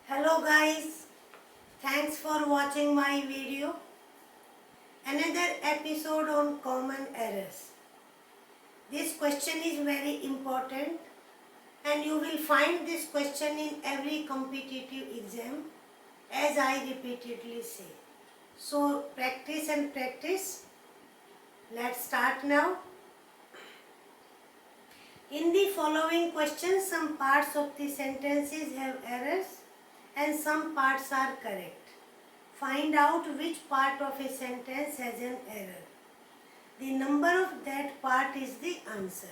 Hello guys, thanks for watching my video. Another episode on common errors. This question is very important and you will find this question in every competitive exam, as I repeatedly say. So practice and practice. Let's start now. In the following questions, some parts of the sentences have errors and some parts are correct. Find out which part of a sentence has an error. The number of that part is the answer.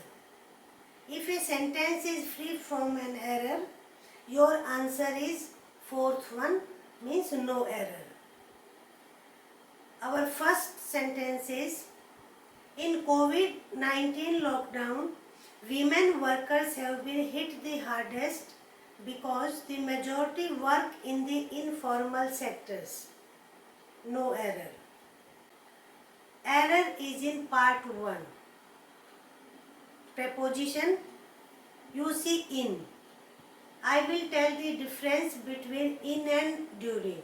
If a sentence is free from an error, your answer is fourth one, means no error. Our first sentence is, in COVID-19 lockdown, women workers have been hit the hardest because the majority work in the informal sectors. No error. Error is in part 1. Preposition, you see in. I will tell the difference between in and during.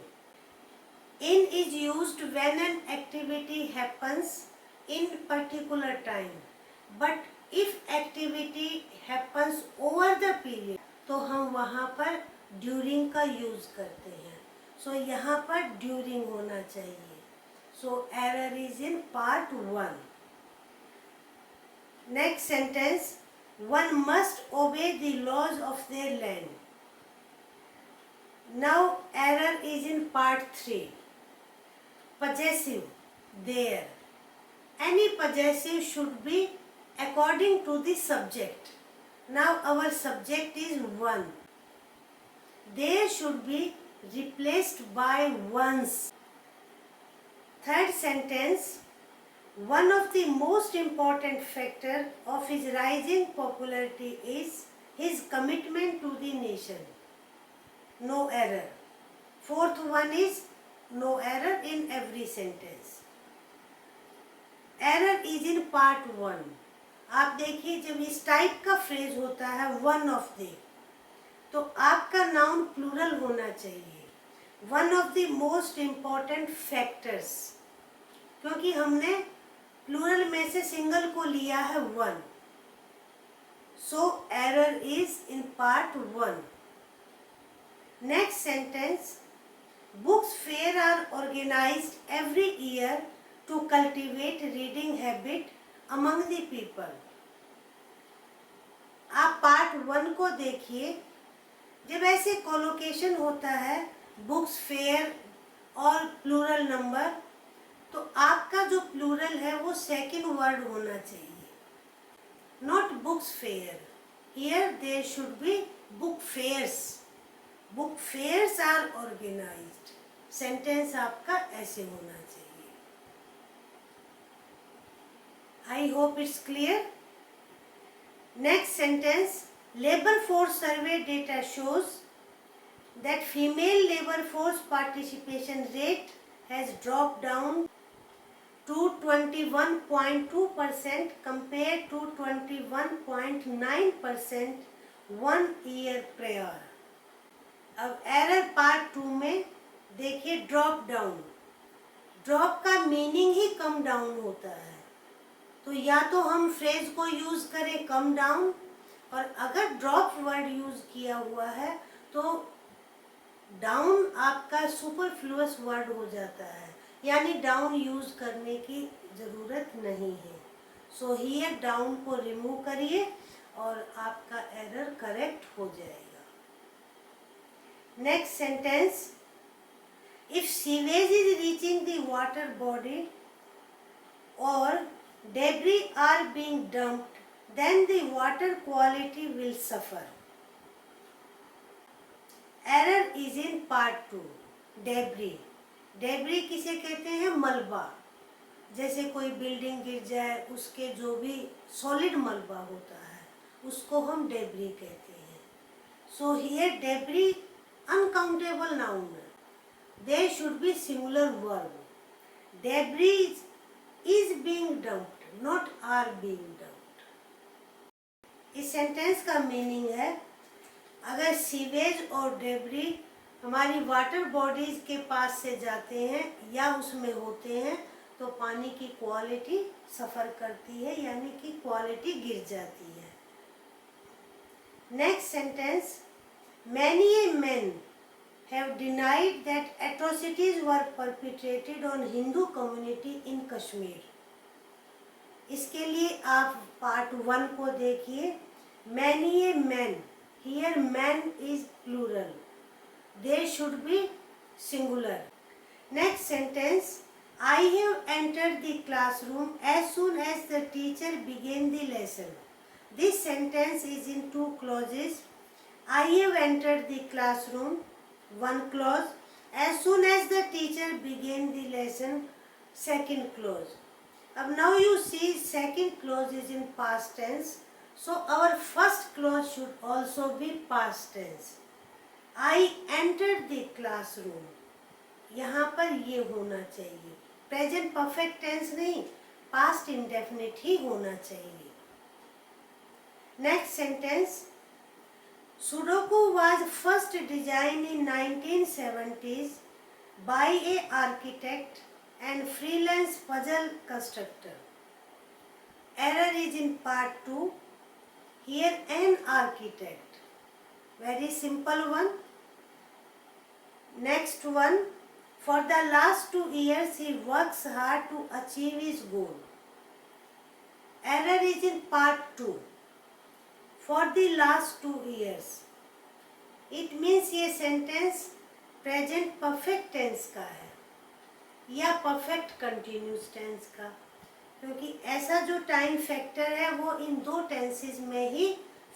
In is used when an activity happens in particular time. But if activity happens over the period, तो हम वहाँ पर during का use करते हैं. So यहाँ पर during होना चाहिए. So error is in part 1. Next sentence, one must obey the laws of their land. Now error is in part 3. Possessive, there. Any possessive should be according to the subject. Now our subject is one. There should be replaced by once. Third sentence, one of the most important factor of his rising popularity is his commitment to the nation. No error. Fourth one is no error in every sentence. Error is in part 1. आप देखिए जब इस type का phrase होता है one of the, तो आपका noun plural होना चाहिए. One of the most important factors, क्योंकि हमने प्लूरल में से सिंगल को लिया है one. So error is in part 1. Next sentence, books fair are organised every year to cultivate reading habit among the people. आप पार्ट 1 को देखिए. जब ऐसे कोलोकेशन होता है बुक्स फेयर और प्लूरल नंबर, तो आपका जो प्लूरल है वो सेकंड वर्ड होना चाहिए, not books fair. Here there should be book fairs. Book fairs are organised. Sentence आपका ऐसे होना चाहिए. I hope it's clear. Next sentence, labor force survey data shows that female labor force participation rate has dropped down to 21.2% compared to 21.9% 1 year prior. अब error part 2 में देखिए drop down. Drop का meaning ही come down होता है. तो या तो हम फ्रेज को यूज करें कम डाउन, और अगर ड्रॉप वर्ड यूज किया हुआ है तो डाउन आपका सुपरफ्लुअस वर्ड हो जाता है, यानी डाउन यूज करने की ज़रूरत नहीं है. सो हियर डाउन को रिमूव करिए और आपका एरर करेक्ट हो जाएगा. Next sentence, if sewage is reaching the water body और debris are being dumped, then the water quality will suffer. Error is in part 2. Debris. Debris किसे कहते हैं? मलबा. जैसे कोई बिल्डिंग गिर जाए उसके जो भी सॉलिड मलबा होता है उसको हम डेब्री कहते हैं. So here debris uncountable noun. There should be singular verb. Debris is being dumped, not are being dumped. इस सेंटेंस का मीनिंग है, अगर सीवेज और डेब्री हमारी वाटर बॉडीज के पास से जाते हैं या उसमें होते हैं तो पानी की क्वालिटी सफ़र करती है, यानी कि क्वालिटी गिर जाती है। Next sentence, many a man have denied that atrocities were perpetrated on Hindu community in Kashmir. इसके लिए आप पार्ट 1 को देखिए। Many a man, here man is plural, they should be singular. Next sentence, I have entered the classroom as soon as the teacher began the lesson. This sentence is in 2 clauses. I have entered the classroom, 1 clause. As soon as the teacher began the lesson, 2nd clause. Now you see second clause is in past tense. So our first clause should also be past tense. I entered the classroom. यहाँ पर ये होना चाहिए, present perfect tense नहीं, past indefinite ही होना चाहिए। Next sentence, sudoku was first design in 1970s by a architect and freelance puzzle constructor. Error is in part 2, here an architect, very simple one. Next one, for the last 2 years he works hard to achieve his goal. Error is in part 2, for the last 2 years. It means ये sentence present perfect tense का है या perfect continuous tense का, क्योंकि ऐसा जो time factor है वो इन 2 टेंसेस में ही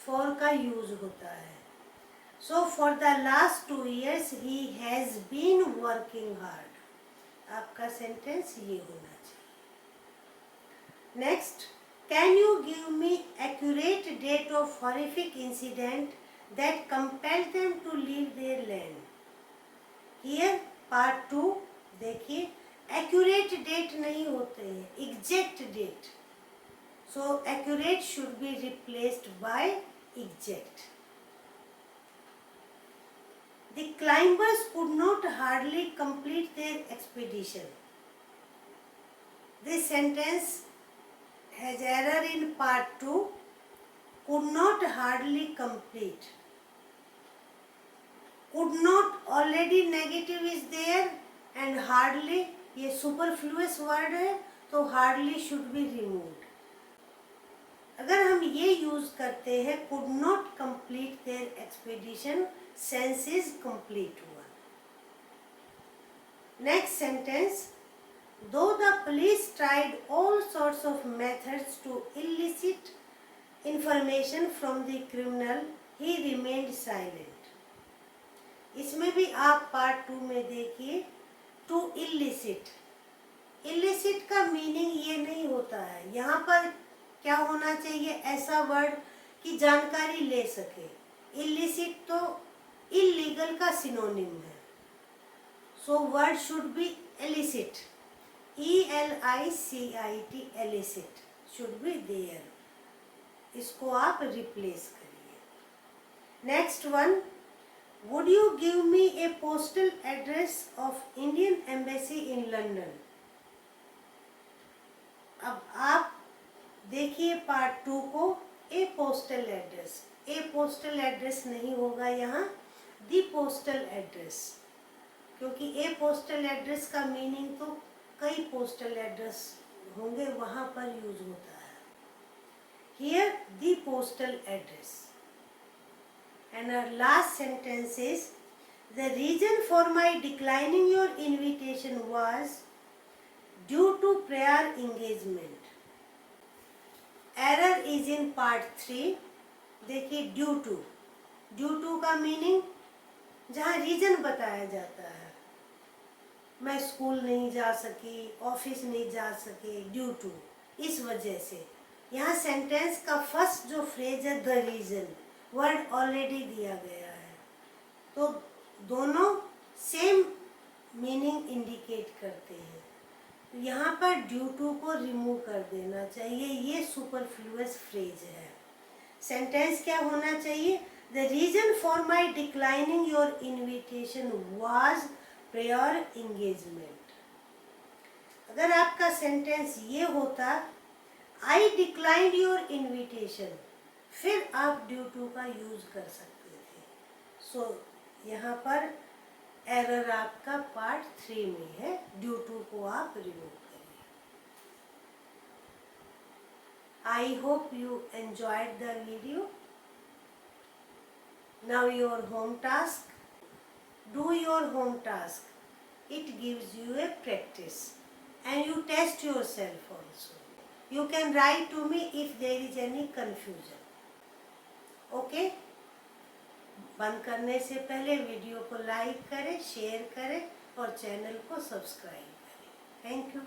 for का यूज होता है। So for the last 2 years he has been working hard. आपका सेंटेंस ये होना चाहिए। Next, can you give me accurate date of horrific incident that compelled them to leave their land. Here part 2 देखिए, accurate date नहीं होते हैं, exact date. So accurate should be replaced by exact. The climbers could not hardly complete their expedition. This sentence has error in part 2, could not hardly complete. Could not already negative is there and hardly ये superfluous word है तो hardly should be removed. अगर हम ये use करते हैं could not complete their expedition, sense is complete one. Next sentence, though the police tried all sorts of methods to elicit information from the criminal, he remained silent. इसमें भी आप part 2 में देखिए, to elicit, illicit का meaning ये नहीं होता है। यहाँ पर क्या होना चाहिए, ऐसा वर्ड कि जानकारी ले सके। इलिसिट तो इलीगल का सिनोनिम है, so word should be elicit, ELICIT, elicit should be there. इसको आप रिप्लेस करिए। Next one, would you give me a postal address of Indian embassy in London. अब आप देखिए पार्ट 2 को, a postal address, a postal address नहीं होगा यहाँ, दी पोस्टल एड्रेस, क्योंकि ए पोस्टल एड्रेस का मीनिंग तो कई पोस्टल एड्रेस होंगे वहाँ पर यूज होता है। Here the postal address. And our last sentence is, the reason for my declining your invitation was due to prior engagement. Error is in part 3, देखिए due to का meaning जहाँ reason बताया जाता है, मैं स्कूल नहीं जा सकी, ऑफिस नहीं जा सके, ड्यू टू, इस वजह से। यहाँ सेंटेंस का फर्स्ट जो फ्रेज है द रीजन, वर्ड ऑलरेडी दिया गया है, तो दोनों सेम मीनिंग इंडिकेट करते हैं। यहाँ पर ड्यू टू को रिमूव कर देना चाहिए, ये सुपरफ्लुअस फ्रेज है। सेंटेंस क्या होना चाहिए, The reason for my declining your invitation was prior engagement. अगर आपका सेंटेंस ये होता I declined your invitation, फिर आप ड्यू टू का यूज कर सकते थे. सो यहाँ पर एरर आपका पार्ट 3 में है. ड्यू टू को आप रिमूव करिए. I hope you enjoyed the video. Now your home task. Do your home task. It gives you a practice and you test yourself also. You can write to me if there is any confusion. Okay? बंद करने से पहले video को like करें, share करें और channel को subscribe करें. Thank you.